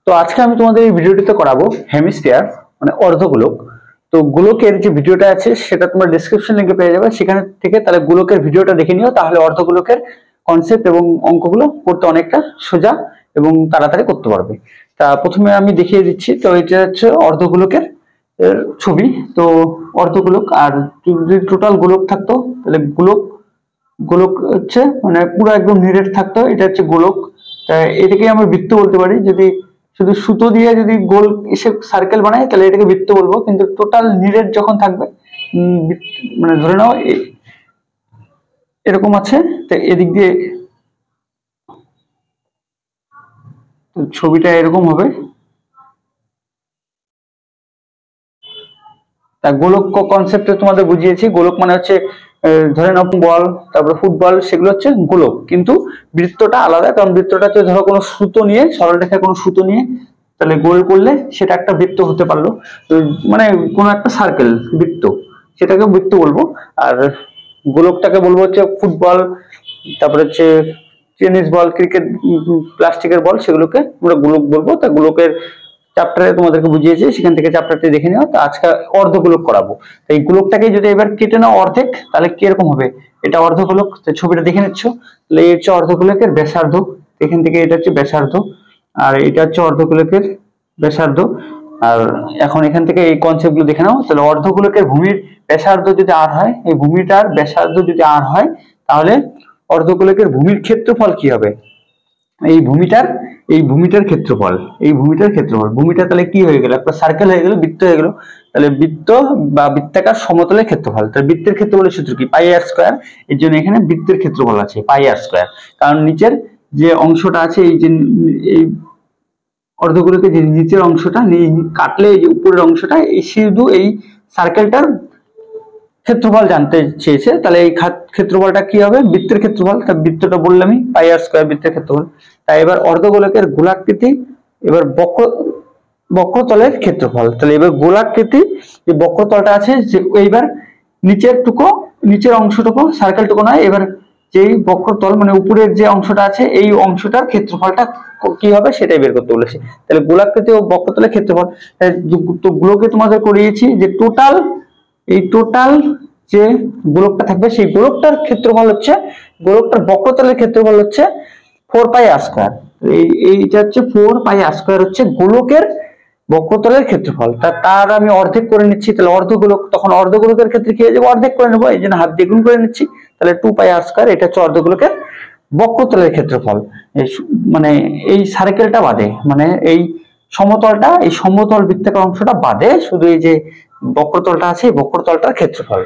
তো আজকে আমি তোমাদের এই ভিডিওটিতে করাবো হেমিস্ফিয়ার মানে অর্ধগোলক। তো গোলকের যে ভিডিওটা আছে সেটা তোমার ডেসক্রিপশন লিংকে পেয়ে যাবে, সেখানে থেকে তাহলে গোলকের ভিডিওটা দেখে নিও, তাহলে অর্ধগোলকের কনসেপ্ট এবং অঙ্কগুলো করতে অনেকটা সোজা এবং তাড়াতাড়ি করতে পারবে। তা প্রথমে আমি দেখিয়ে দিচ্ছি। তো এটা হচ্ছে অর্ধগোলকের ছবি। তো অর্ধগোলক, আর যদি টোটাল গোলক থাকতো তাহলে গোলক গোলক হচ্ছে মানে পুরো একদম নিরেট থাকতো, এটা হচ্ছে গোলক। এটাকে আমরা বৃত্ত বলতে পারি। যদি শুধু সুতো দিয়ে যদি গোল এসে সার্কেল বানায় তাহলে এটাকে বৃত্ত বলবো, কিন্তু টোটাল নিরেট যখন থাকবে মানে ধরে নাও এরকম আছে, তো এদিক দিয়ে ছবিটা এরকম হবে। তা গোলক কনসেপ্টে তোমাদের বুঝিয়েছি। গোলক মানে হচ্ছে ধরে নাও বল, তারপরে ফুটবল, সেগুলো হচ্ছে গোলক, কিন্তু বৃত্তটা আলাদা। কারণ বৃত্তটা হচ্ছে ধরো কোনো সুতো নিয়ে, সরল রেখায় কোনো সুতো নিয়ে তাহলে গোল করলে সেটা একটা বৃত্ত হতে পারলো, মানে কোনো একটা সার্কেল বৃত্ত, সেটাকে বৃত্ত বলবো। আর গোলকটাকে বলবো হচ্ছে ফুটবল, তারপরে হচ্ছে টেনিস বল, ক্রিকেট, প্লাস্টিকের বল, সেগুলোকে আমরা গোলক বলবো। তা গোলকের চ্যাপ্টারে তোমাদেরকে বুঝিয়েছি, সেখান থেকে চ্যাপ্টারটি দেখে নিও। তো আজকে অর্ধগোলক করাবো। তো এই গোলকটাকে যদি এবার কেটে নাও অর্ধেক, তাহলে কিরকম হবে? এটা অর্ধগোলক, ছবিটা দেখে নিচ্ছ। তাহলে এই হচ্ছে অর্ধগোলকের ব্যাসার্ধ, এখান থেকে এটা হচ্ছে ব্যাসার্ধ, আর এটা হচ্ছে অর্ধগোলকের ব্যাসার্ধ। আর এখন এখান থেকে এই কনসেপ্ট গুলো দেখে নাও। তাহলে অর্ধগোলকের ভূমির ব্যাসার্ধ যদি আর হয়, এই ভূমিটার ব্যাসার্ধ যদি আর হয়, তাহলে অর্ধগোলকের ভূমির ক্ষেত্রফল কি হবে? এই ভূমিটার ক্ষেত্রফল, ভূমিটা তাহলে কি হয়ে গেল? একটা সার্কেল হয়ে গেল, বৃত্ত হয়ে গেল। তাহলে বৃত্ত বা বৃত্তাকার সমতলের ক্ষেত্রফল, তাহলে বৃত্তের ক্ষেত্রফলের সূত্র কি? পাই আর স্কয়ার। এর জন্য এখানে বৃত্তের ক্ষেত্রফল আছে পাই আর স্কয়ার। কারণ নিচের যে অংশটা আছে, এই অর্ধগোলকের যে নিচের অংশটা কাটলে এই যে উপরের অংশটা, এই শুধু এই সার্কেলটার ক্ষেত্রফল জানতে চেয়েছে। তাহলে এই ক্ষেত্রফলটা কি হবে? বৃত্তের ক্ষেত্রফল। তা বৃত্তটা বললামই পাই আর স্কয়ার, বৃত্তের ক্ষেত্রফল। তাই এবার অর্ধগোলকের গোলাকৃতি, এবার বক্রতলের ক্ষেত্রফল। তাহলে এবার গোলাকৃতি যে বক্রতলটা আছে, যে এইবার নিচের অংশটুকু, সার্কেলটুকু নয়, এবার যেই বক্রতল মানে উপরের যে অংশটা আছে, এই অংশটার ক্ষেত্রফলটা কি হবে সেটাই বের করতে বলেছে। তাহলে গোলাকৃতি ও বক্রতলের ক্ষেত্রফল। তো গোলকে তোমাদের করিয়েছি যে টোটাল যে গোলকটা থাকবে, সেই গোলকটার ক্ষেত্রফল হচ্ছে, গোলকটার বক্রতলের ক্ষেত্রফল হচ্ছে 4 পাই আর স্কয়ার। এইটা হচ্ছে 4 পাই আর স্কয়ার হচ্ছে গোলকের বক্রতলের ক্ষেত্রফল। তার আমি অর্ধেক করে নিচ্ছি। তাহলে অর্ধগোলক, তখন অর্ধগোলকের ক্ষেত্রে কি হয়ে যাবে? অর্ধেক করে নেবো, এই জন্য হাত দিয়ে গুণ করে নিচ্ছি। তাহলে 2 পাই আর স্কয়ার, এটা হচ্ছে অর্ধগোলকের বক্রতলের ক্ষেত্রফল। মানে এই সার্কেলটা বাদে, মানে এই সমতলটা, এই সমতল বৃত্তাকার অংশটা বাদে শুধু এই যে বক্রতলটা আছে, এই বক্রতলটার ক্ষেত্রফল।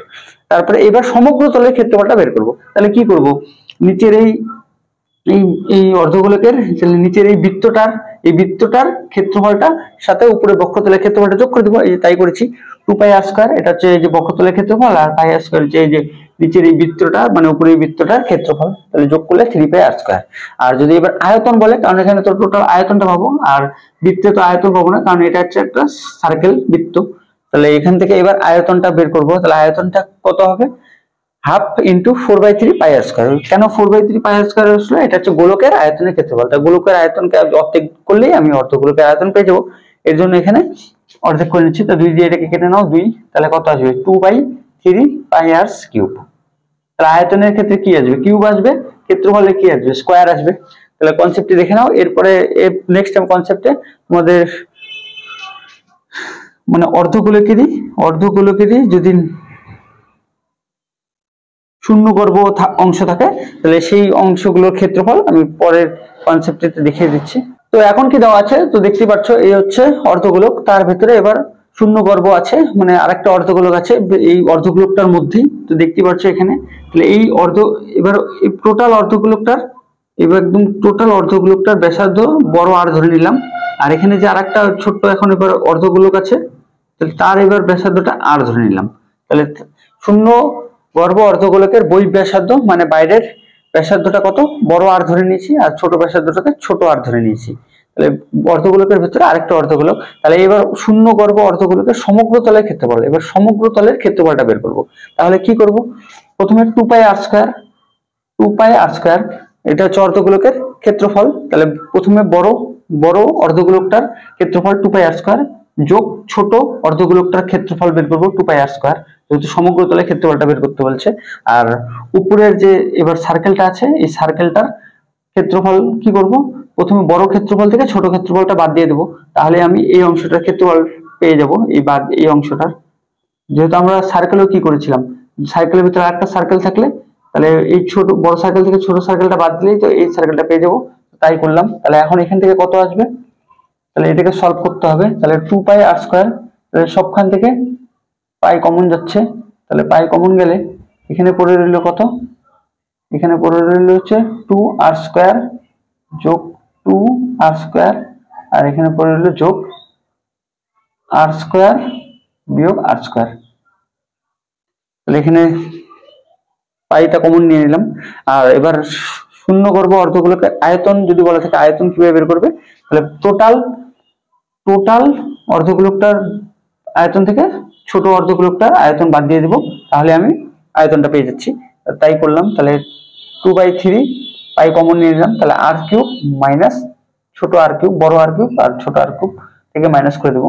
তারপরে এবার সমগ্র তলের ক্ষেত্রফলটা বের করব। তাহলে কি করব? নিচের এই এই অর্ধগোলকের নিচের এই বৃত্তটার ক্ষেত্রফলটা সাথে উপরে বক্রতলের ক্ষেত্রফলটা যোগ করে দেবো। এই তাই করেছি। 2 পাই আর স্কয়ার, এটা হচ্ছে এই যে বক্রতলের ক্ষেত্রফল, আর পাই আর স্কয়ার হচ্ছে এই যে নিচের এই বৃত্তটা মানে উপরের বৃত্তটার ক্ষেত্রফল। তাহলে যোগ করলে 3 পাই আর স্কয়ার। আর যদি এবার আয়তন বলে, কারণ এখানে তো টোটাল আয়তনটা পাবো, আর বৃত্তে তো আয়তন পাবো না, কারণ এটা হচ্ছে একটা সার্কেল বৃত্ত। তাহলে এখান থেকে এবার আয়তনটা বের করবো। তাহলে আয়তনটা কত হবে? হাফ ইন্টু 4/3 পাই আর স্কয়ার। কেন 4/3 পাই আর স্কয়ার আসলে? এটা হচ্ছে গোলকের আয়তনের ক্ষেত্রফল। তাই গোলকের আয়তনকে অর্ধেক করলেই আমি অর্ধগোলকের আয়তন পেয়ে যাবো। এর জন্য এখানে অর্ধেক করে নিচ্ছি। তো 2 দিয়ে এটাকে কেটে নাও, 2, তাহলে কত আসবে? 2/3 পাই আর কিউব। তাহলে আয়তনের ক্ষেত্রে কি আসবে? কিউব আসবে। ক্ষেত্রফলে কি আসবে? স্কয়ার আসবে। তাহলে কনসেপ্টটি দেখে নাও। এরপরে নেক্সট টাইম কনসেপ্টে তোমাদের মানে অর্ধগোলকেরই যদি শূন্যগর্ভ অংশ থাকে, তাহলে সেই অংশগুলোর ক্ষেত্রফল আমি পরের কনসেপ্টে দেখিয়ে দিচ্ছি। তো এখন কি দেওয়া আছে? তো দেখতে পাচ্ছ এই হচ্ছে অর্ধগোলক, তার ভেতরে এবার শূন্যগর্ভ আছে, মানে আরেকটা অর্ধগোলক আছে এই অর্ধগোলকটার মধ্যেই। তো দেখতে পাচ্ছ এখানে, তাহলে এই এবার এই টোটাল অর্ধগোলকটার ব্যাসার্ধ বড় আর ধরে নিলাম। আর এখানে যে আরেকটা ছোট্ট এখন এবার অর্ধগোলক আছে, তাহলে তার এবার ব্যাসার্ধটা আর ধরে নিলাম। তাহলে শূন্য গর্ভ অর্ধগোলকের বহিঃ ব্যাসার্ধ মানে বাইরের ব্যাসার্ধটা কত? বড় আর ধরে নিয়েছি, আর ছোট ব্যাসার্ধটাকে ছোট আর ধরে নিয়েছি। তাহলে অর্ধগোলকের ভিতরে আরেকটা অর্ধগোলক। তাহলে এবার শূন্য গর্ভ অর্ধগোলকের সমগ্র তলের ক্ষেত্রফল। এবার সমগ্র তলের ক্ষেত্রফলটা বের করব। তাহলে কি করব? প্রথমে 2 পাই আর স্কয়ার, এটা হচ্ছে অর্ধগোলকের ক্ষেত্রফল। তাহলে প্রথমে বড় অর্ধগোলকটার ক্ষেত্রফল 2πr² যোগ ছোট অর্ধগোলকটার ক্ষেত্রফল বের করবো 2πr², যেহেতু সমগ্র তলের ক্ষেত্রফলটা বের করতে বলছে। আর উপরের যে এবার সার্কেলটা আছে, এই সার্কেলটার ক্ষেত্রফল কি করব, প্রথমে বড় ক্ষেত্রফল থেকে ছোট ক্ষেত্রফলটা বাদ দিয়ে দেবো, তাহলে আমি এই অংশটার ক্ষেত্রফল পেয়ে যাব, এই অংশটার। যেহেতু আমরা সার্কেলও কি করেছিলাম, সার্কেলের ভিতরে আরেকটা সার্কেল থাকলে তাহলে এই বড় সার্কেল থেকে ছোট সার্কেলটা বাদ দিলেই তো এই সার্কেলটা পেয়ে যাবো, তাই করলাম। তাহলে এখন এখান থেকে কত আসবে, তাহলে এটাকে সলভ করতে হবে। তাহলে 2πr², তাহলে সবখান থেকে পাই কমন যাচ্ছে, তাহলে পাই কমন গেলে এখানে পড়ে রইল কত, এখানে পড়ে রইল হচ্ছে 2r² যোগ 2r², আর এখানে পড়ে রইল যোগ r² বিয়োগ r²। তাহলে এখানে পাইটা কমন নিয়ে নিলাম। আর এবার শূন্য করবো অর্ধগোলকে আয়তন, যদি বলা থাকে আয়তন কিভাবে বের করবে, তাহলে টোটাল অর্ধগোলকটার আয়তন থেকে ছোট অর্ধগোলকটার আয়তন বাদ দিয়ে দেবো, তাহলে আমি আয়তনটা পেয়ে যাচ্ছি। তাই করলাম। তাহলে 2/3 পাই কমন নিয়ে নিলাম, তাহলে r³ মাইনাস ছোট r³ বড় r³ আর ছোট r³ থেকে মাইনাস করে দেবো।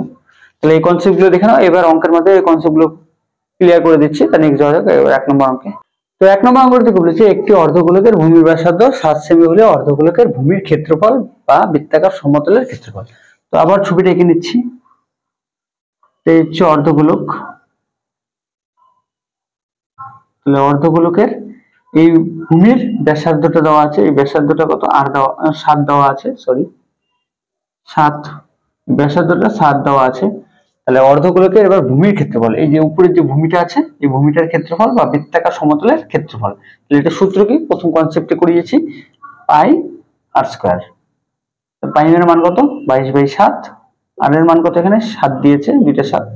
তাহলে এই কনসেপ্ট গুলো দেখে নাও। এবার অঙ্কের মধ্যে এই কনসেপ্ট গুলো ক্লিয়ার করে দিচ্ছি, তা নেক্সট যাওয়া যাক এবার 1 নম্বর অঙ্কে। তো 1 নম্বর অঙ্কটি বলেছে একটি অর্ধগোলকের ভূমির ব্যাসার্ধ 7 সেমি হলে অর্ধগোলকের ভূমির ক্ষেত্রফল বা বৃত্তাকার সমতলের ক্ষেত্রফল। তো আবার ছবিটা এঁকে নিচ্ছি। এই হচ্ছে অর্ধগোলক, তাহলে অর্ধগোলকের এই ভূমির ব্যাসার্ধটা দেওয়া আছে, এই ব্যাসার্ধটা কত, আর দেওয়া 7 দেওয়া আছে, সরি 7, ব্যাসার্ধটা 7 দেওয়া আছে। তাহলে অর্ধগোলকের এবার ভূমির ক্ষেত্রফল, এই যে উপরের যে ভূমিটা আছে এই ভূমিটার ক্ষেত্রফল বা বৃত্তাকার সমতলের ক্ষেত্রফল। তাহলে এটা সূত্র কি, প্রথম কনসেপ্টে করিয়েছি, πr²। পাই এর মান কত, 22/7, আর এর মান কত, এখানে 7 দিয়েছে, দুইটা 7,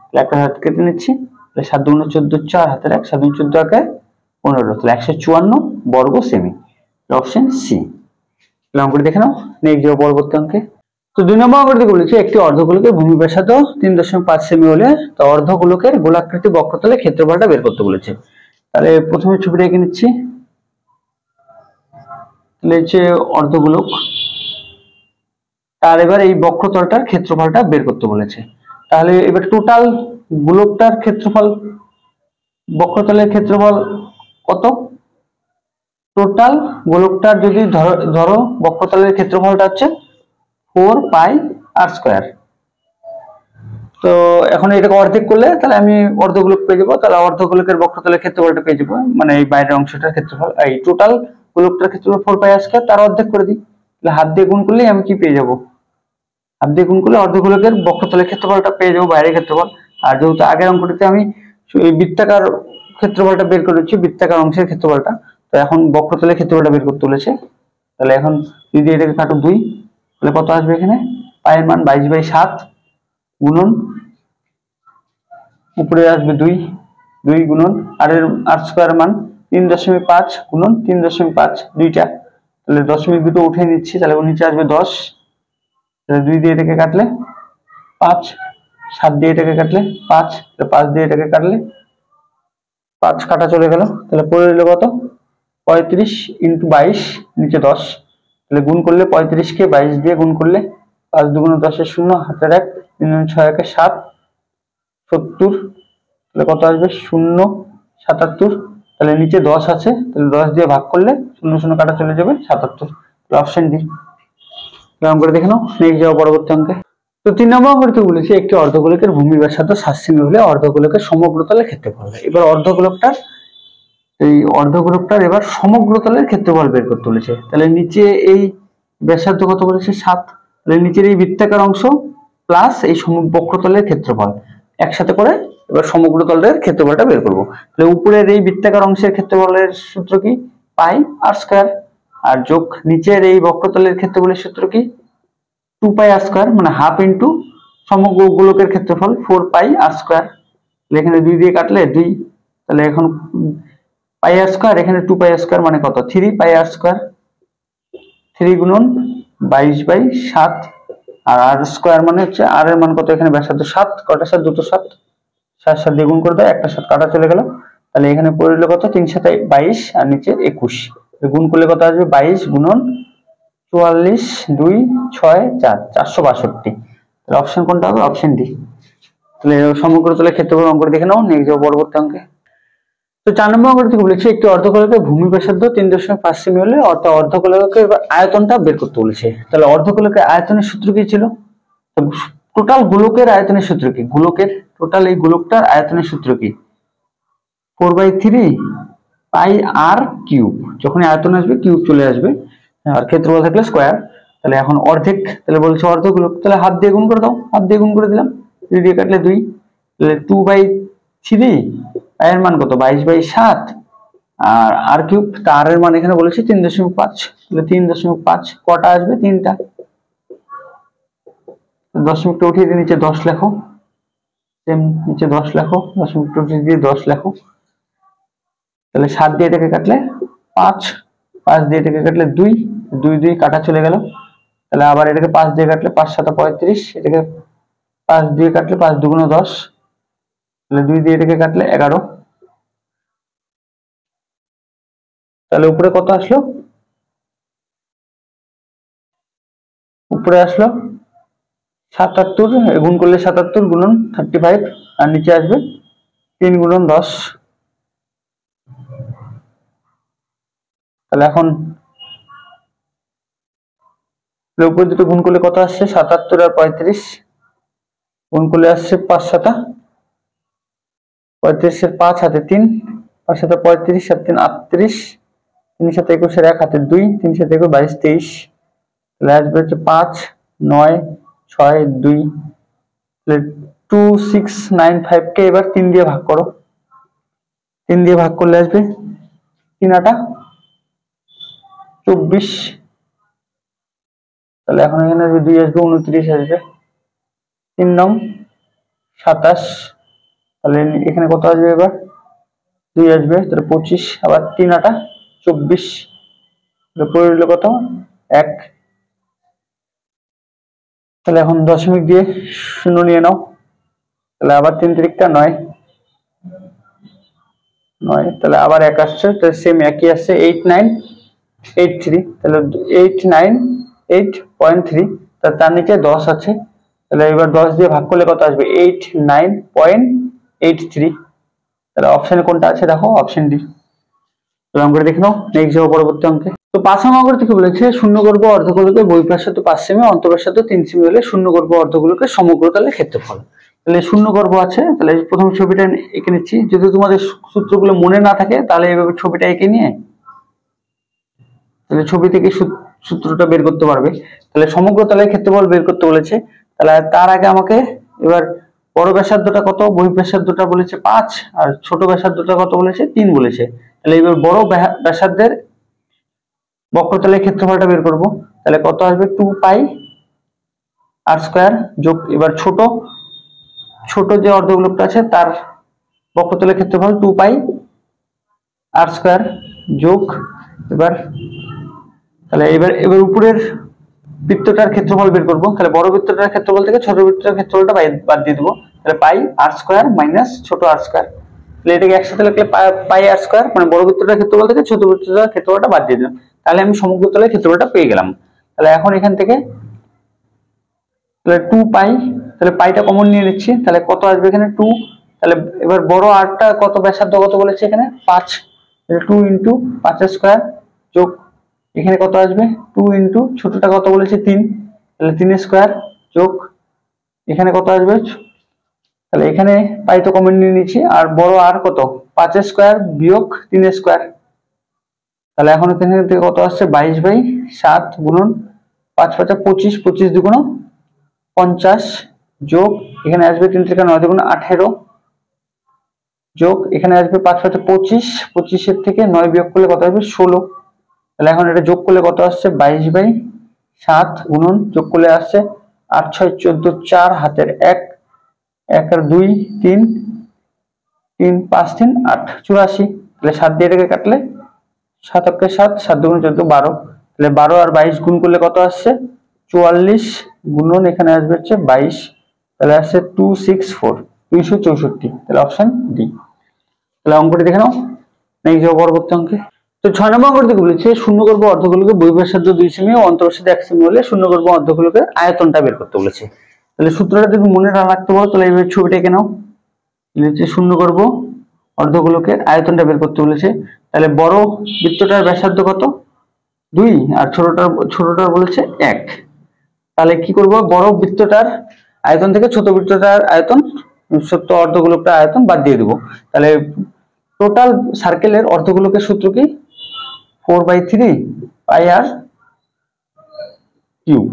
তাহলে একটা 7 কেটে নিচ্ছি, তাহলে 7 × 14 4 হাতের 1, 7 × 14 = 15, তাহলে 154 বর্গ সেমি, অপশন সি। তাহলে অঙ্কটি দেখে নাও, নেক্সট যাও পরবর্তী অঙ্কে। তো 2 নম্বর অঙ্কটি বলেছে একটি অর্ধগোলকের ভূমি ব্যাসার্ধ 3.5 সেমি হলে তা অর্ধগোলকের গোলাকৃতি বক্রতলের ক্ষেত্রফলটা বের করতে বলেছে। তাহলে প্রথমে ছবিটা এঁকে নিচ্ছি। তাহলে হচ্ছে অর্ধগোলক, তার এবার এই বক্রতলটার ক্ষেত্রফলটা বের করতে বলেছে। তাহলে এবার টোটাল গোলকটার ক্ষেত্রফল, বক্রতলের ক্ষেত্রফল কত, টোটাল গোলকটার যদি ধরো বক্রতলের ক্ষেত্রফলটা হচ্ছে 4πr²। তো এখন এটাকে অর্ধেক করলে তাহলে আমি অর্ধগোলক পেয়ে যাবো, তাহলে অর্ধগোলকের বক্রতলের ক্ষেত্রফলটা পেয়ে যাবো, মানে এই বাইরের অংশটার ক্ষেত্রফল, এই টোটাল গোলকটার ক্ষেত্রফল 4πr², তার অর্ধেক করে দিই, তাহলে হাত দিয়ে গুণ করলে আমি কি পেয়ে যাবো, হাত দিয়ে গুণ করলে অর্ধগোলকের বক্রতলের ক্ষেত্রফলটা পেয়ে যাবো, বাইরের ক্ষেত্রফল। আর যেহেতু আগের অঙ্কটিতে আমি বৃত্তাকার ক্ষেত্রফলটা বের করেছি, বৃত্তাকার অংশের ক্ষেত্রফলটা, তো এখন বক্রতলের ক্ষেত্রফলটা বের করতে বলেছে। তাহলে এখন যদি এটাকে কাটো 2, তাহলে কত আসবে, এখানে পায়ের মান 22/7 গুণন উপরে আসবে 2 গুণন আর এর r² মান 3.5 গুণন 3.5 দুইটা, তাহলে দশমিক দুটো উঠে নিচ্ছি, তাহলে নিচে আসবে 10, তাহলে 2 দিয়ে এটাকে কাটলে 5, 7 দিয়ে এটাকে কাটলে 5, তাহলে 5 দিয়ে এটাকে কাটলে 5 কাটা চলে গেল, তাহলে পড়ে রইল কত, 35 × 22 নিচে 10, তাহলে গুণ করলে 35 কে 22 দিয়ে গুণ করলে 5 × 2 = 10 0 হাতের 1 3 × 6 = 7 70, তাহলে কত আসবে 0 77, তাহলে নিচে 10 আছে, তাহলে 10 দিয়ে ভাগ করলে 0 0 কাটা চলে যাবে 77, তাহলে অপশন ডি। এরকম করে দেখে নাও, নেক্সট যাও পরবর্তী অঙ্কে। তো 3 নম্বর অঙ্কটি বলেছে একটি অর্ধগোলকের ভূমির ব্যাসার্ধ 7 সেমি হলে অর্ধগোলকের সমগ্রতলের ক্ষেত্রফল। এবার অর্ধগোলকটার এবার সমগ্রতলের ক্ষেত্রফল বের করতে বলেছে। তাহলে নিচে এই ব্যাসার্ধ কত বলেছে 7, তাহলে নিচের এই বৃত্তাকার অংশ প্লাস এই বক্রতলের ক্ষেত্রফল একসাথে করে এবার সমগ্রতলের ক্ষেত্রফলটা বের করব। তাহলে উপরের এই বৃত্তাকার অংশের ক্ষেত্রফলের সূত্র কি, πr², আর যোগ নিচের এই বক্রতলের ক্ষেত্রফলের সূত্র কি, 2πr², মানে হাফ ইন্টু সমগ্র গোলকের ক্ষেত্রফল 4πr²। এখানে 2 দিয়ে কাটলে 2, তাহলে এখন πr², এখানে 2πr², মানে কত 3πr², 3 গুণন 22/7, আর r² মানে হচ্ছে r এর মান কত, এখানে ব্যাসার্ধ 7, কটা 7, দুটো 7, 7 7 দিয়ে গুণ করে দাও, একটা 7 কাটা চলে গেল, তাহলে এখানে পড়লো কত 3 × 7 = 22 আর নিচে 21, গুণ করলে কত আসবে 22 গুণন 44 2 6 4 462। তাহলে অপশন কোনটা হবে? Option D. তাহলে সমগ্র তলের ক্ষেত্রফল অঙ্ক দেখে নাও, নেক্সট যাও পরবর্তী অঙ্কে। তো 4 নম্বর অঙ্ক থেকে বলেছে একটি অর্ধগোলকের ভূমি ব্যাসার্ধ 3.5 সেমি হলে অর্থাৎ অর্ধগোলকের আয়তনটা বের করতে বলেছে। তাহলে অর্ধগোলকের আয়তনের সূত্র কি ছিল? টোটাল গোলকের আয়তনের সূত্র কি? গোলকের টোটাল এই গোলকটার আয়তনের সূত্র কি? 4/3 পাই আর কিউব। যখন আয়তন আসবে কিউব চলে আসবে, আর ক্ষেত্রফল থাকলে স্কয়ার। তাহলে এখন অর্ধেক, তাহলে বলছে অর্ধগোলক, তাহলে হাত দিয়ে গুণ করে দাও, হাত দিয়ে গুণ করে দিলাম, 2 দিয়ে কাটলে 2, তাহলে 2/3 এর মান কত? 22/7 আর কিউব, তার এর মান এখানে বলেছে 3.5, তাহলে 3.5 কটা আসবে? 3টা। দশমিকটা উঠিয়ে দিয়ে নিচে 10 লেখো, সেম নিচে 10 লেখো, দশমিকটা উঠিয়ে দিয়ে 10 লেখো। তাহলে 7 দিয়ে এটাকে কাটলে 5, 5 দিয়ে এটাকে কাটলে 2, 2 2 কাটা চলে গেল। তাহলে আবার এটাকে 5 দিয়ে কাটলে 5 7 35, এটাকে 5 দিয়ে কাটলে 5 2 10, তাহলে 2 দিয়ে এটাকে কাটলে 11। তাহলে উপরে কত আসলো? উপরে আসলো 77, গুণ করলে 77 গুণন 35, আর নিচে আসবে 3 গুণন 10। তাহলে এখন উপরে দুটো গুণ করলে কত আসছে? 77 আর 35 গুণ করলে আসছে 5 7 35 এর 5 হাতে 3, 5 7 35 আর 3 38, 3 7 21 এর 1 হাতে 2, 3 7 21 22 23, তাহলে আসবে হচ্ছে 5 9 6 2। তাহলে 2695 কে এবার 3 দিয়ে ভাগ করো, 3 দিয়ে ভাগ করলে আসবে 3 8 24। তাহলে এখন এখানে আসবে 2 আসবে 29 আসবে, 3 নং 27। তাহলে এখানে কত আসবে? এবার 2 আসবে, তাহলে 25, আবার 3 8 24, পড়ে রইল কত? 1। তাহলে এখন দশমিক দিয়ে শূন্য নিয়ে নাও, তাহলে আবার 3 3 9 9, তাহলে আবার 1 আসছে, তাহলে সেম একই আসছে 8983। তাহলে 898.3, তার নিচে 10 আছে, তাহলে এবার 10 দিয়ে ভাগ করলে কত আসবে? 89.83। তাহলে অপশনে কোনটা আছে? দেখো অপশন ডি। অঙ্ক করে দেখে নাও, নেক্সট যাবো পরবর্তী অঙ্কে। তো 5 নম্বর অঙ্ক থেকে বলেছে শূন্যগর্ভ অর্ধগোলকের বহিঃব্যাসার্ধ 5 সেমি অন্তঃব্যাসার্ধ 3 সেমি হলে শূন্যগর্ভ অর্ধগোলকের সমগ্র তলের ক্ষেত্রফল। তাহলে শূন্যগর্ভ আছে, তাহলে প্রথম ছবিটা এঁকে নিচ্ছি। যদি তোমাদের সূত্রগুলো মনে না থাকে তাহলে এইভাবে ছবিটা এঁকে নিয়ে তাহলে ছবি থেকে সূত্রটা বের করতে পারবে। তাহলে সমগ্র তলের ক্ষেত্রফল বের করতে বলেছে। তাহলে তার আগে আমাকে এবার বড় ব্যাসার্ধটা কত? বহিঃব্যাসার্ধটা বলেছে 5, আর ছোট ব্যাসার্ধটা কত বলেছে? 3 বলেছে। তাহলে এবার বড় ব্যাসার্ধের বক্রতলের ক্ষেত্রফলটা বের করব। তাহলে কত আসবে? 2 পাই আর স্কয়ার যোগ, এবার ছোট যে অর্ধগোলকটা আছে তার বক্রতলের ক্ষেত্রফল 2 পাই আর স্কয়ার যোগ, এবার তাহলে এবার উপরের বৃত্তটার ক্ষেত্রফল বের করব। তাহলে বড় বৃত্তটার ক্ষেত্রফল থেকে ছোট বৃত্তটার ক্ষেত্রফলটা বাদ দিয়ে দেবো। তাহলে পাই আর স্কয়ার মাইনাস ছোট আর স্কয়ার, তাহলে এটাকে একসাথে লিখলে পাই আর স্কয়ার, মানে বড় বৃত্তটার ক্ষেত্রফল থেকে ছোট বৃত্তটার ক্ষেত্রফলটা বাদ দিয়ে দিলাম। তাহলে আমি সমগ্র তলের ক্ষেত্রফলটা পেয়ে গেলাম। তাহলে এখন এখান থেকে তাহলে 2 পাই, তাহলে পাইটা কমন নিয়ে নিচ্ছি, তাহলে কত আসবে এখানে? 2। তাহলে এবার বড় আরটা কত ব্যাসার্ধ কত বলেছে এখানে? 5, তাহলে 2 ইনটু 5 স্কয়ার যোগ এখানে কত আসবে? 2 ইনটু ছোটটা কত বলেছে? 3, তাহলে 3 স্কয়ার যোগ এখানে কত আসবে? তাহলে এখানে পাই তো কমন নিয়ে নিচ্ছি, আর বড় আর কত? 5 স্কয়ার বিয়োগ 3 স্কয়ার। তাহলে এখন এখানে থেকে কত আসছে? 22/7 গুণন 5 5 25, 25 দুগুণ 50 যোগ এখানে আসবে 3 3 9 দুগুণ 18 যোগ এখানে আসবে 5 5 25, 25 এর থেকে 9 বিয়োগ করলে কত আসবে? 16। তাহলে এখন এটা যোগ করলে কত আসছে? 22/7 গুণন যোগ করলে আসছে 8 6 14, 4 হাতের 1 1 আর 2 3 3 5 3 8 84। তাহলে 7 দিয়ে এটাকে কাটলে 7 অক্ষে 7, 7 দুগুণ 14 12, তাহলে 12 আর 22 গুণ করলে কত আসছে? 44 গুণন এখানে আসবে হচ্ছে 22, তাহলে আসছে 264 264। তাহলে অপশন ডি। তাহলে অঙ্কটি দেখে নাও, নেক্সট যাবো পরবর্তী অঙ্কে। তো 6 নম্বর অঙ্ক থেকে বলেছে শূন্যগর্ভ অর্ধগোলকের বহিঃব্যাসার্ধ 2 সেমি ও অন্তঃব্যাসার্ধ 1 সেমি হলে শূন্যগর্ভ অর্ধগোলকের আয়তনটা বের করতে বলেছে। তাহলে সূত্রটা যদি মনে রাখতে পারো তাহলে এইভাবে ছবিটা এঁকে নাও। হচ্ছে শূন্যগর্ভ অর্ধগোলকের আয়তনটা বের করতে বলেছে। তাহলে বড় বৃত্তটার ব্যাসার্ধ কত 2 আর ছোটটার বলেছে 1। তাহলে কি করব, বড় বৃত্তটার আয়তন থেকে ছোট বৃত্তটার আয়তন, ছোট অর্ধগোলকটার আয়তন বাদ দিয়ে দেবো। তাহলে টোটাল সার্কেলের অর্ধগোলকের সূত্র কি 4/3 পাই আর কিউব।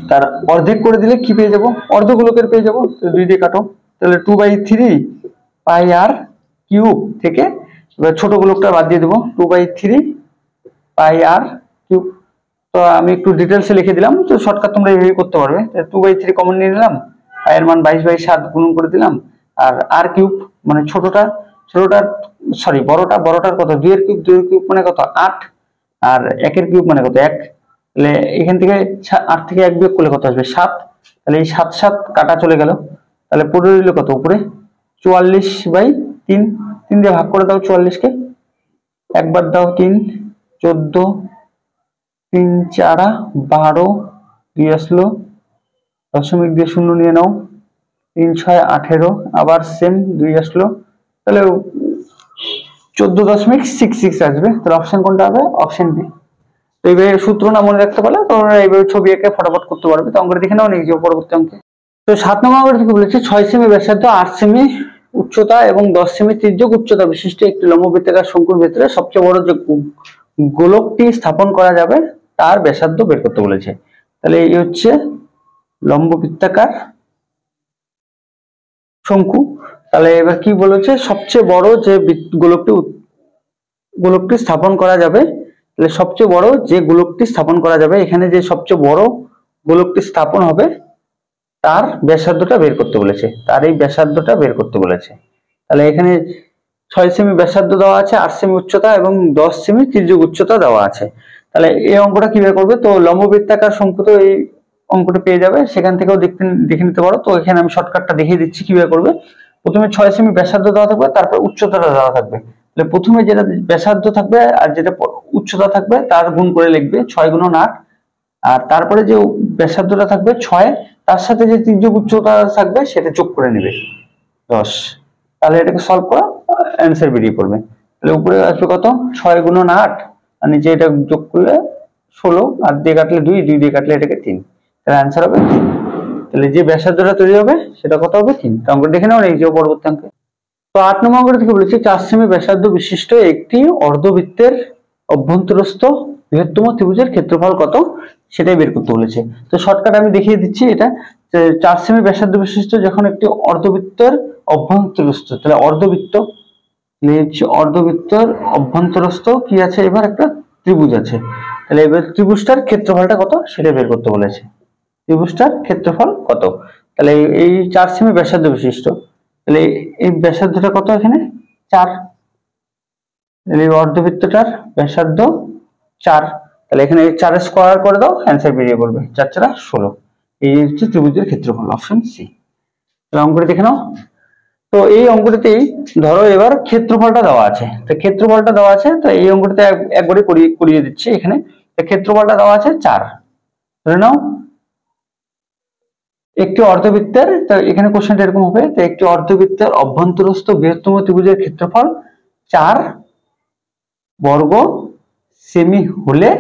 তার অর্ধেক করে দিলে কি পেয়ে যাব, অর্ধগোলকের পেয়ে যাব। তো 2 দিয়ে কাটো, তাহলে 2/3 পাই আর কিউব থেকে এবার ছোট গোলকটা বাদ দিয়ে দেবো 2/3 পাই আর কিউব। তো আমি একটু ডিটেলসে লিখে দিলাম, তো শর্টকাট তোমরা এইভাবে করতে পারবে। 2/3 কমন নিয়ে নিলাম, পাই এর মান 22/7 গুণন করে দিলাম, আর আর কিউব মানে ছোটটার বড়টার কত 2 এর কিউব মানে কত 8, আর 1 এর কিউব মানে কত 1। তাহলে এখান থেকে 8 থেকে 1 বিয়োগ করলে কত আসবে 7। তাহলে এই 7 কাটা চলে গেল, তাহলে পড়ে রইল কত উপরে 44/3। 3 দিয়ে ভাগ করে দাও 44 কে, একবার দাও 3, 14, 3 4 12, 2 আসলো, দশমিক দিয়ে শূন্য নিয়ে নাও, 3 6 18, আবার সেম 2 আসলো, তাহলে 14.66 আসবে। তাহলে অপশন কোনটা হবে, অপশন বি। তো এইভাবে সূত্র না মনে রাখতে পারলে তোমরা এইভাবে ছবি এঁকে ফটাফট করতে পারবে। তো অঙ্কটা দেখে নাও নেক্সট যে পরবর্তী অঙ্কে। তো 7 নম্বর অঙ্ক থেকে বলেছে 6 সেমি ব্যাসার্ধ 8 সেমি উচ্চতা এবং 10 সেমি তির্যক উচ্চতা বিশিষ্ট একটি লম্ববৃত্তাকার শঙ্কুর ভেতরে সবচেয়ে বড় যে গোলকটি স্থাপন করা যাবে তার ব্যাসার্ধ বের করতে বলেছে। তাহলে এই হচ্ছে লম্ববৃত্তাকার শঙ্কু। তাহলে এবার কি বলেছে, সবচেয়ে বড় যে গোলকটি স্থাপন করা যাবে, তাহলে সবচেয়ে বড় যে গোলকটি স্থাপন করা যাবে, এখানে যে সবচেয়ে বড় গোলকটি স্থাপন হবে তার ব্যাসার্ধটা বের করতে বলেছে, তার এই ব্যাসার্ধটা বের করতে বলেছে। তাহলে এখানে 6 সেমি ব্যাসার্ধ দেওয়া আছে, 8 সেমি উচ্চতা এবং 10 সেমি তির্যক উচ্চতা দেওয়া আছে। তাহলে এই অঙ্কটা কিভাবে করবে, তো লম্ববৃত্তাকার শঙ্কু তো এই অঙ্কটা পেয়ে যাবে, সেখান থেকেও দেখে নিতে পারো। তো এখানে আমি শর্টকাটটা দেখিয়ে দিচ্ছি কিভাবে করবে। প্রথমে 6 সেমি ব্যাসার্ধ দেওয়া থাকবে, তারপর উচ্চতাটা দেওয়া থাকবে। তাহলে প্রথমে যেটা ব্যাসার্ধ থাকবে আর যেটা উচ্চতা থাকবে তার গুণ করে লিখবে 6 × 8, আর তারপরে যে ব্যাসার্ধটা থাকবে 6, তার সাথে যে তির্যক উচ্চতা থাকবে সেটা যোগ করে নেবে 10। তাহলে এটাকে সলভ করো, অ্যান্সার বেরিয়ে পড়বে। তাহলে উপরে আসবে কত 6 × 8, আর নিচে এটা যোগ করলে 16, 8 দিয়ে কাটলে 2, 2 দিয়ে কাটলে এটাকে 3, তাহলে অ্যান্সার হবে 3। তাহলে যে ব্যাসার্ধটা তৈরি হবে সেটা কত হবে 3। তো অঙ্কটা দেখে নাও এই যে পরবর্তী অঙ্কে। তো 8 নম্বর অঙ্ক থেকে বলেছি 4 সেমি ব্যাসার্ধ বিশিষ্ট একটি অর্ধবৃত্তের অভ্যন্তরস্থ বৃহত্তম ত্রিভুজের ক্ষেত্রফল কত সেটাই বের করতে বলেছে। তো শর্টকাট আমি দেখিয়ে দিচ্ছি। এটা 4 সেমি ব্যাসার্ধ বিশিষ্ট যখন একটি অর্ধবৃত্তের অভ্যন্তরস্থ, তাহলে অর্ধবৃত্তের অভ্যন্তরস্থ কি আছে, এবার একটা ত্রিভুজ আছে। তাহলে এবার ত্রিভুজটার ক্ষেত্রফলটা কত সেটা বের করতে বলেছে। ত্রিভুজটার ক্ষেত্রফল কত, তাহলে এই 4 সেমি ব্যাসার্ধ বিশিষ্ট, তাহলে এই ব্যাসার্ধটা কত এখানে 4, এই অর্ধবৃত্তটার ব্যাসার্ধ 4, তাহলে এখানে 4 স্কয়ার করে দাও, অ্যান্সার বেরিয়ে পড়বে 4 4 16। এই হচ্ছে ত্রিভুজের ক্ষেত্রফল, অপশন সি। তাহলে অঙ্কটা দেখে নাও। তো এই অঙ্কটাতেই ধরো এবার ক্ষেত্রফলটা দেওয়া আছে, তো ক্ষেত্রফলটা দেওয়া আছে, তো এই অঙ্কটাতে একবারে করিয়ে দিচ্ছি। এখানে ক্ষেত্রফলটা দেওয়া আছে 4, ধরে নাও একটি অর্ধবৃত্তের, তো এখানে কোশ্চেনটা এরকম হবে, তো একটি অর্ধবৃত্তের অভ্যন্তরস্থ বৃহত্তম ত্রিভুজের ক্ষেত্রফল 4 বর্গ সেমি হলে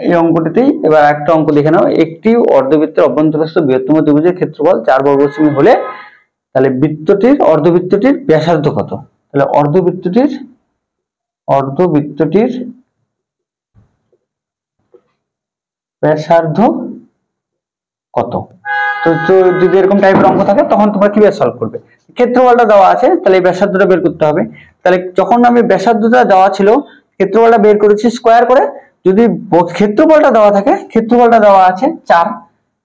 এই অঙ্কটিতেই এবার একটা অঙ্ক দেখে নাও। একটি অর্ধবৃত্তের অভ্যন্তরস্থ বৃহত্তম ত্রিভুজের ক্ষেত্রফল 4 বর্গ সেমি হলে তাহলে অর্ধবৃত্তটির ব্যাসার্ধ কত, তাহলে অর্ধবৃত্তটির ব্যাসার্ধ কত। তো যদি এরকম টাইপের অঙ্ক থাকে তখন তোমরা কিভাবে সলভ করবে, ক্ষেত্রফলটা দেওয়া আছে, তাহলে এই ব্যাসার্ধটা বের করতে হবে। তাহলে যখন আমি ব্যাসার্ধটা দেওয়া ছিল ক্ষেত্রফলটা বের করেছি স্কয়ার করে, যদি ক্ষেত্রফলটা দেওয়া থাকে, ক্ষেত্রফলটা দেওয়া আছে 4,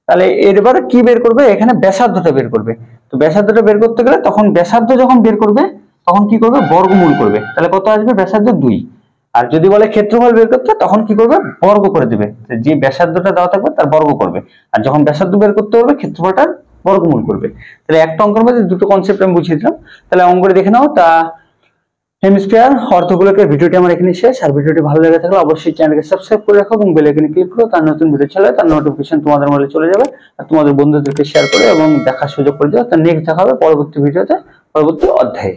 তাহলে এবার কি বের করবে, এখানে ব্যাসার্ধটা বের করবে। তো ব্যাসার্ধটা বের করতে গেলে তখন ব্যাসার্ধ যখন বের করবে তখন কি করবে, বর্গমূল করবে, তাহলে কত আসবে ব্যাসার্ধ 2। আর যদি বলে ক্ষেত্রফল বের করতে তখন কি করবে, বর্গ করে দিবে, যে ব্যাসার্ধটা দেওয়া থাকবে তার বর্গ করবে, আর যখন ব্যাসার্ধ বের করতে হবে ক্ষেত্রফলটার বর্গমূল করবে। তাহলে একটা অঙ্কের মধ্যে দুটো কনসেপ্ট আমি বুঝিয়ে দিলাম। তাহলে অঙ্কটা দেখে নাও। তা হেমিস্ফিয়ার অর্ধগোলকের ভিডিওটি আমার এখানে শেষ। আর ভিডিওটি ভালো লেগে থাকলে অবশ্যই চ্যানেলকে সাবস্ক্রাইব করে রাখো এবং বেল আইকনে ক্লিক করো, তার নতুন ভিডিও চলে তার নোটিফিকেশন তোমাদের মোবাইলে চলে যাবে। আর তোমাদের বন্ধুদেরকে শেয়ার করে এবং দেখার সুযোগ করে দিও। তার নেক্সট দেখা হবে পরবর্তী ভিডিওতে, পরবর্তী অধ্যায়ে।